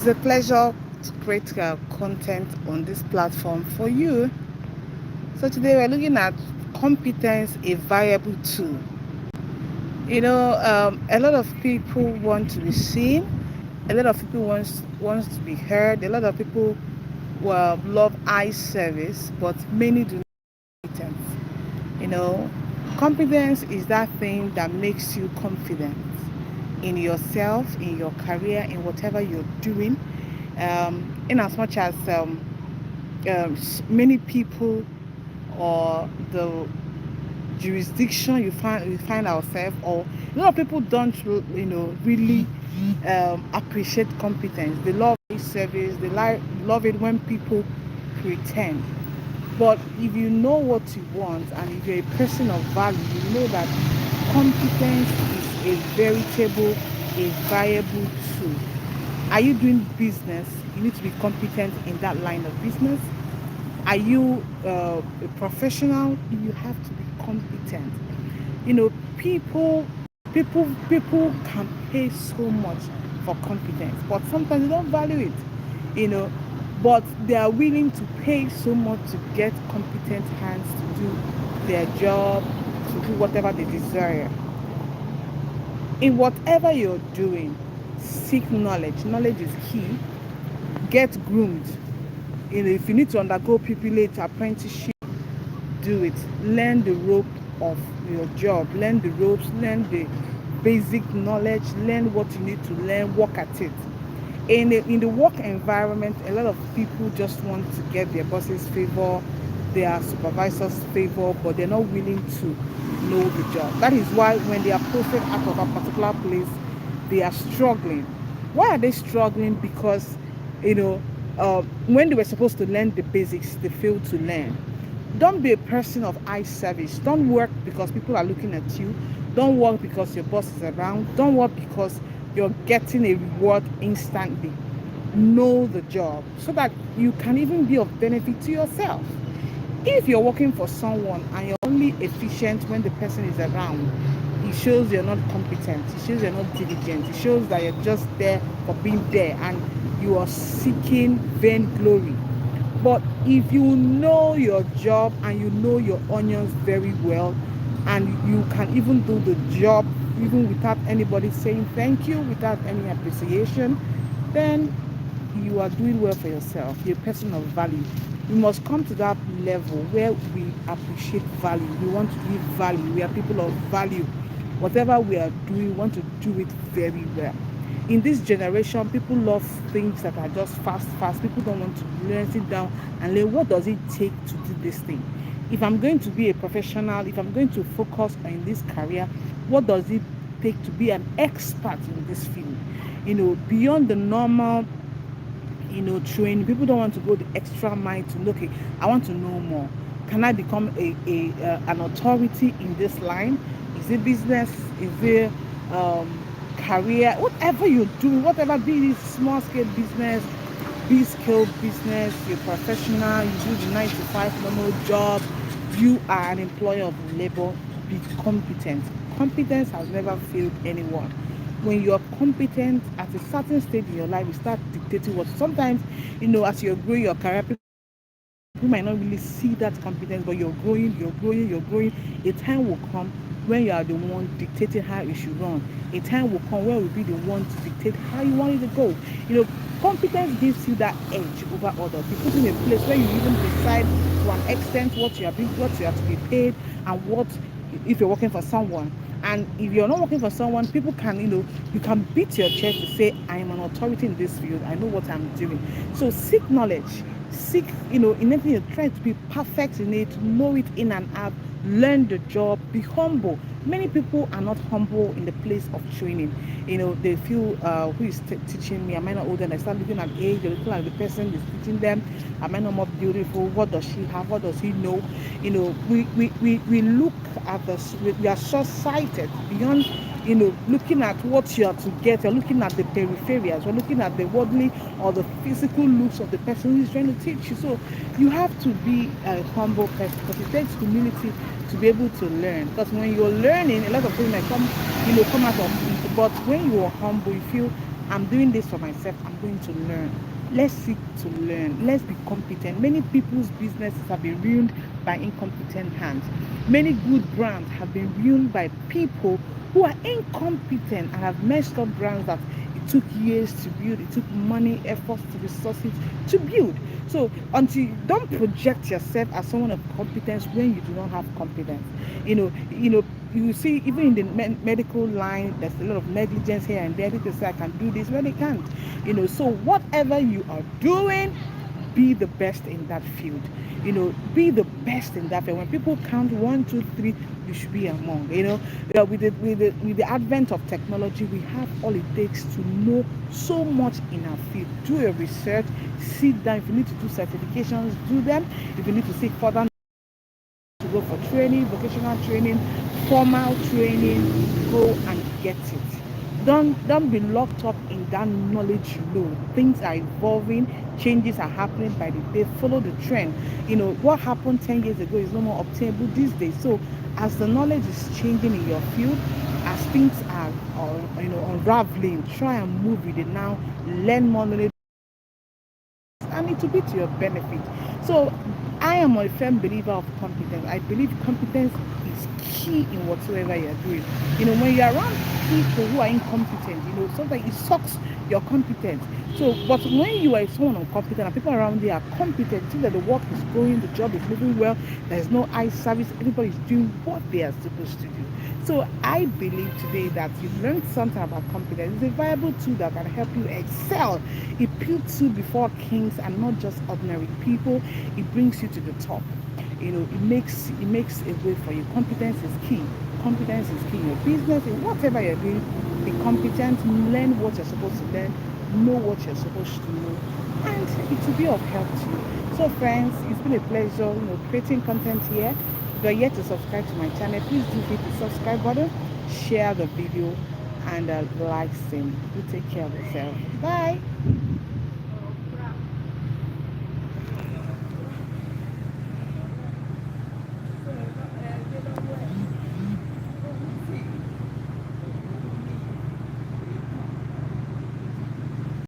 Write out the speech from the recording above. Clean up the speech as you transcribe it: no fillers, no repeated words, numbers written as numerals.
It's a pleasure to create content on this platform for you. So today we're looking at competence, a viable tool. A lot of people want to be seen. A lot of people wants to be heard. A lot of people love eye service, but many do not competence. You know, competence is that thing that makes you confident in yourself, in your career, in whatever you're doing. In as much as many people or the jurisdiction you find ourselves, or a lot of people don't really appreciate competence. They love service, they love it when people pretend. But if you know what you want, and if you're a person of value, you know that competence is a veritable, a viable tool. Are you doing business? You need to be competent in that line of business. Are you a professional? You have to be competent. You know, people can pay so much for competence, but sometimes they don't value it. But they are willing to pay so much to get competent hands to do their job, to do whatever they desire. In whatever you're doing, seek knowledge. Knowledge is key. Get groomed. If you need to undergo pupillage apprenticeship, do it. Learn the rope of your job. Learn the ropes. Learn the basic knowledge. Learn what you need to learn. Work at it. In the work environment, a lot of people just want to get their boss's favor, their supervisor's favor, but they're not willing to know the job. That is why when they are posted out of a particular place, they are struggling. Why are they struggling? Because you know when they were supposed to learn the basics, they failed to learn. Don't be a person of eye service. Don't work because people are looking at you. Don't work because your boss is around. Don't work because you're getting a reward instantly. Know the job so that you can even be of benefit to yourself. If you're working for someone and you're only efficient when the person is around, it shows you're not competent. It shows you're not diligent. It shows that you're just there for being there and you are seeking vain glory. But if you know your job and you know your onions very well, and you can even do the job even without anybody saying thank you, without any appreciation, then you are doing well for yourself. You're a person of value. We must come to that level where we appreciate value. We want to give value. We are people of value. Whatever we are doing, we want to do it very well. In this generation, people love things that are just fast, fast. People don't want to learn, sit down and learn what does it take to do this thing. If I'm going to be a professional, if I'm going to focus on this career, what does it take to be an expert in this field? Beyond the normal training. People don't want to go the extra mile to look. Okay, I want to know more. Can I become an authority in this line? Is it business? Is it career? Whatever you do, whatever, be it small scale business, big scale business, you're professional, you do the 9 to 5 normal job, you are an employer of labor. Be competent. Competence has never failed anyone. When you are competent at a certain stage in your life, you start dictating what. Sometimes, as you're growing your career, people might not really see that competence, but you're growing, you're growing, you're growing. A time will come when you are the one dictating how it should run. A time will come where you'll be the one to dictate how you want it to go. Competence gives you that edge over others. It puts you in a place where you even decide to an extent what you are to be paid, and what, if you're working for someone. And if you're not working for someone, people can, you can beat your chest to say, I am an authority in this field. I know what I'm doing. So seek knowledge. Seek, in anything you try to be perfect in it, know it in and out, learn the job, be humble. Many people are not humble in the place of training. They feel, who is teaching me? Am I not older? And I start looking at age. They look at the person who's teaching them. Am I not more beautiful? What does she have? What does he know? We look at this. We are short-sighted beyond. Looking at what you are to get. You're looking at the peripherals. You're looking at the worldly or the physical looks of the person who is trying to teach you. So you have to be a humble person, because it takes humility to be able to learn. Because when you're learning, a lot of things might come out of it. But when you are humble, you feel I'm doing this for myself. I'm going to learn. Let's seek to learn. Let's be competent. Many people's businesses have been ruined by incompetent hands. Many good brands have been ruined by people who are incompetent and have messed up brands that it took years to build. It took money, efforts, resources to build. So until don't project yourself as someone of competence when you do not have competence. You see, even in the medical line, there's a lot of negligence here and there. People say I can do this when they can't. So whatever you are doing, be the best in that field. Be the best in that field. When people count 1, 2, 3, you should be among. With the advent of technology, we have all it takes to know so much in our field. Do your research, sit down. If you need to do certifications, do them. If you need to seek further to go for training, vocational training, formal training, go and get it. Don't be locked up in that knowledge. Things are evolving, changes are happening by the day. Follow the trend. What happened 10 years ago is no more obtainable these days. So as the knowledge is changing in your field, as things are unraveling, try and move with it now. Learn more knowledge, and it will be to your benefit. So I am a firm believer of competence. I believe competence is key in whatsoever you're doing. When you're around people who are incompetent, sometimes it sucks your competence. So, but when you are someone incompetent and people around you are competent, see that the work is going, the job is moving well, there's no eye service, everybody is doing what they are supposed to do. So I believe today that you've learned something about competence. It's a viable tool that can help you excel. It puts you before kings and not just ordinary people. It brings you to the top. It makes a way for you. Competence is key. Competence is key in your business, in whatever you're doing. Be competent, learn what you're supposed to learn, know what you're supposed to know, and it will be of help to you. So friends, it's been a pleasure, creating content here. If you're yet to subscribe to my channel, please do hit the subscribe button, share the video, and like them. You take care of yourself. Bye.